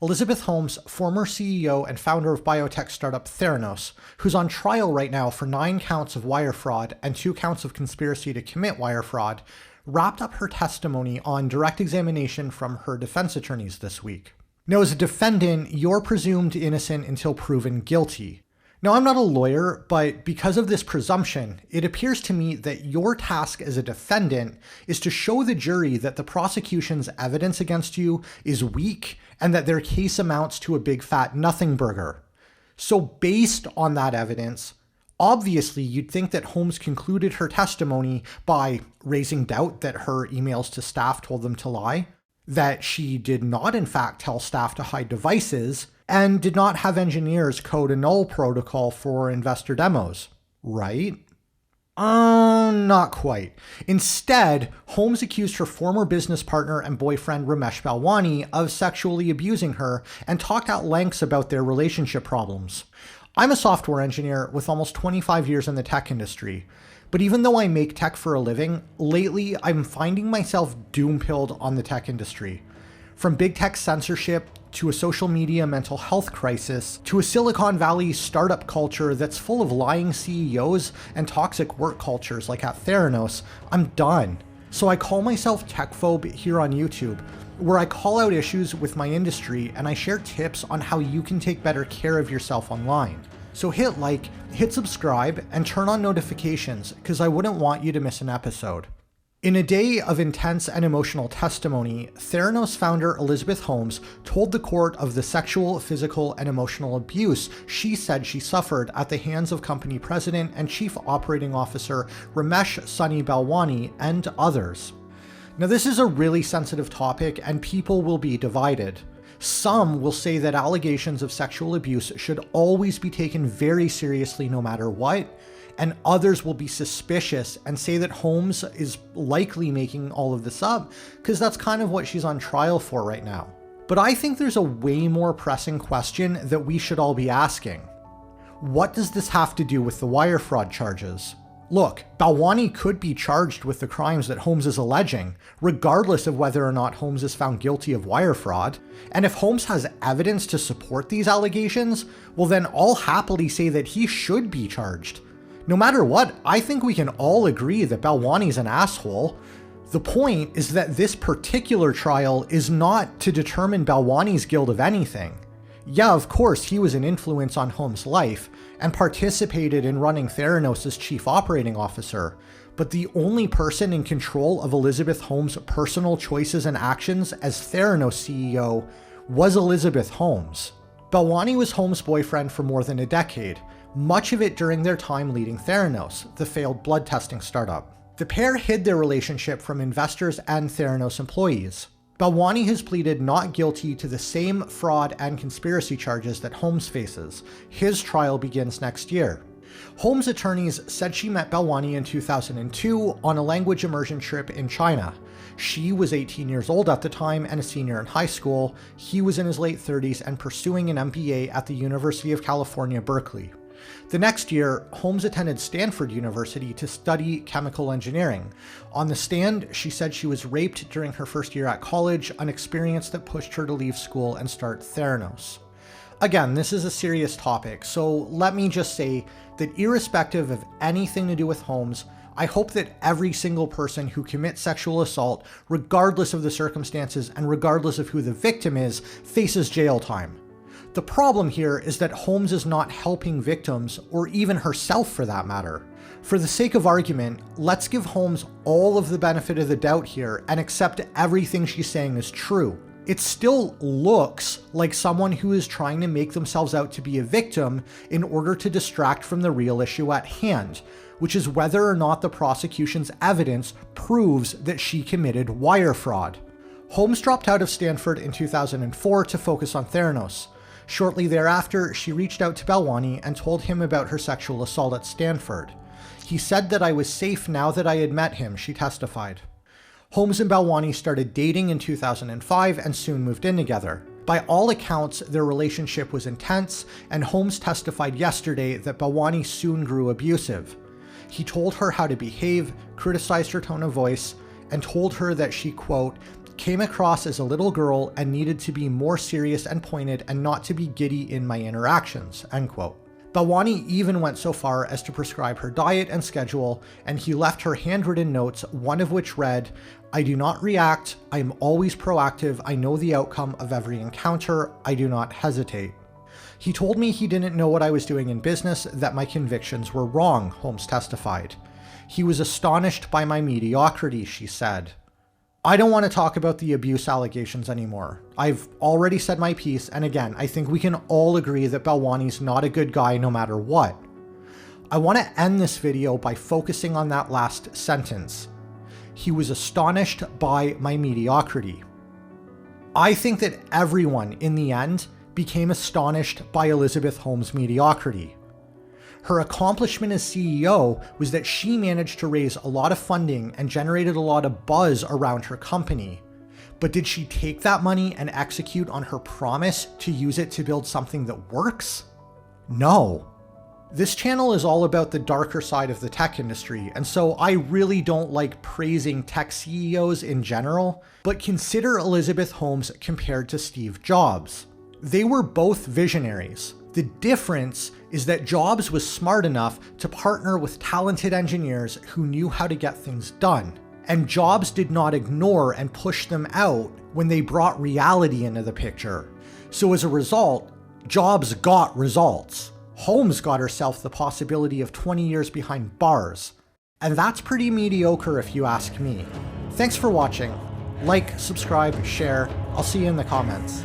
Elizabeth Holmes, former CEO and founder of biotech startup Theranos, who's on trial right now for 9 counts of wire fraud and 2 counts of conspiracy to commit wire fraud, wrapped up her testimony on direct examination from her defense attorneys this week. Now, as a defendant, you're presumed innocent until proven guilty. Now, I'm not a lawyer, but because of this presumption, it appears to me that your task as a defendant is to show the jury that the prosecution's evidence against you is weak and that their case amounts to a big fat nothing burger. So based on that evidence, obviously you'd think that Holmes concluded her testimony by raising doubt that her emails to staff told them to lie, that she did not in fact tell staff to hide devices, and did not have engineers code a null protocol for investor demos, right? Not quite. Instead, Holmes accused her former business partner and boyfriend Ramesh Balwani of sexually abusing her and talked at lengths about their relationship problems. I'm a software engineer with almost 25 years in the tech industry, but even though I make tech for a living, lately I'm finding myself doom-pilled on the tech industry. From big tech censorship to a social media mental health crisis, to a Silicon Valley startup culture that's full of lying CEOs and toxic work cultures like at Theranos, I'm done. So I call myself Techphobe here on YouTube, where I call out issues with my industry and I share tips on how you can take better care of yourself online. So hit like, hit subscribe, and turn on notifications, because I wouldn't want you to miss an episode. In a day of intense and emotional testimony, Theranos founder Elizabeth Holmes told the court of the sexual, physical, and emotional abuse she said she suffered at the hands of company president and chief operating officer Ramesh Balwani and others. Now, this is a really sensitive topic and people will be divided. Some will say that allegations of sexual abuse should always be taken very seriously no matter what, and others will be suspicious and say that Holmes is likely making all of this up because that's kind of what she's on trial for right now. But I think there's a way more pressing question that we should all be asking. What does this have to do with the wire fraud charges? Look, Balwani could be charged with the crimes that Holmes is alleging, regardless of whether or not Holmes is found guilty of wire fraud. And if Holmes has evidence to support these allegations, well then I'll happily say that he should be charged. No matter what, I think we can all agree that Balwani's an asshole. The point is that this particular trial is not to determine Balwani's guilt of anything. Yeah, of course, he was an influence on Holmes' life and participated in running Theranos as chief operating officer, but the only person in control of Elizabeth Holmes' personal choices and actions as Theranos CEO was Elizabeth Holmes. Balwani was Holmes' boyfriend for more than a decade, much of it during their time leading Theranos, the failed blood testing startup. The pair hid their relationship from investors and Theranos employees. Balwani has pleaded not guilty to the same fraud and conspiracy charges that Holmes faces. His trial begins next year. Holmes' attorneys said she met Balwani in 2002 on a language immersion trip in China. She was 18 years old at the time and a senior in high school. He was in his late 30s and pursuing an MBA at the University of California, Berkeley. The next year, Holmes attended Stanford University to study chemical engineering. On the stand, she said she was raped during her first year at college, an experience that pushed her to leave school and start Theranos. Again, this is a serious topic, so let me just say that irrespective of anything to do with Holmes, I hope that every single person who commits sexual assault, regardless of the circumstances and regardless of who the victim is, faces jail time. The problem here is that Holmes is not helping victims, or even herself for that matter. For the sake of argument, let's give Holmes all of the benefit of the doubt here and accept everything she's saying is true. It still looks like someone who is trying to make themselves out to be a victim in order to distract from the real issue at hand, which is whether or not the prosecution's evidence proves that she committed wire fraud. Holmes dropped out of Stanford in 2004 to focus on Theranos. Shortly thereafter, she reached out to Balwani and told him about her sexual assault at Stanford. He said that I was safe now that I had met him, she testified. Holmes and Balwani started dating in 2005 and soon moved in together. By all accounts, their relationship was intense, and Holmes testified yesterday that Balwani soon grew abusive. He told her how to behave, criticized her tone of voice, and told her that she, quote, came across as a little girl and needed to be more serious and pointed and not to be giddy in my interactions, end quote. Balwani even went so far as to prescribe her diet and schedule, and he left her handwritten notes, one of which read, "I do not react, I am always proactive, I know the outcome of every encounter, I do not hesitate." He told me he didn't know what I was doing in business, that my convictions were wrong, Holmes testified. He was astonished by my mediocrity, she said. I don't want to talk about the abuse allegations anymore. I've already said my piece, and again, I think we can all agree that Balwani's not a good guy no matter what. I want to end this video by focusing on that last sentence. He was astonished by my mediocrity. I think that everyone, in the end, became astonished by Elizabeth Holmes' mediocrity. Her accomplishment as CEO was that she managed to raise a lot of funding and generated a lot of buzz around her company. But did she take that money and execute on her promise to use it to build something that works? No. This channel is all about the darker side of the tech industry, and so I really don't like praising tech CEOs in general, but consider Elizabeth Holmes compared to Steve Jobs. They were both visionaries. The difference is that Jobs was smart enough to partner with talented engineers who knew how to get things done. And Jobs did not ignore and push them out when they brought reality into the picture. So as a result, Jobs got results. Holmes got herself the possibility of 20 years behind bars. And that's pretty mediocre if you ask me. Thanks for watching. Like, subscribe, share. I'll see you in the comments.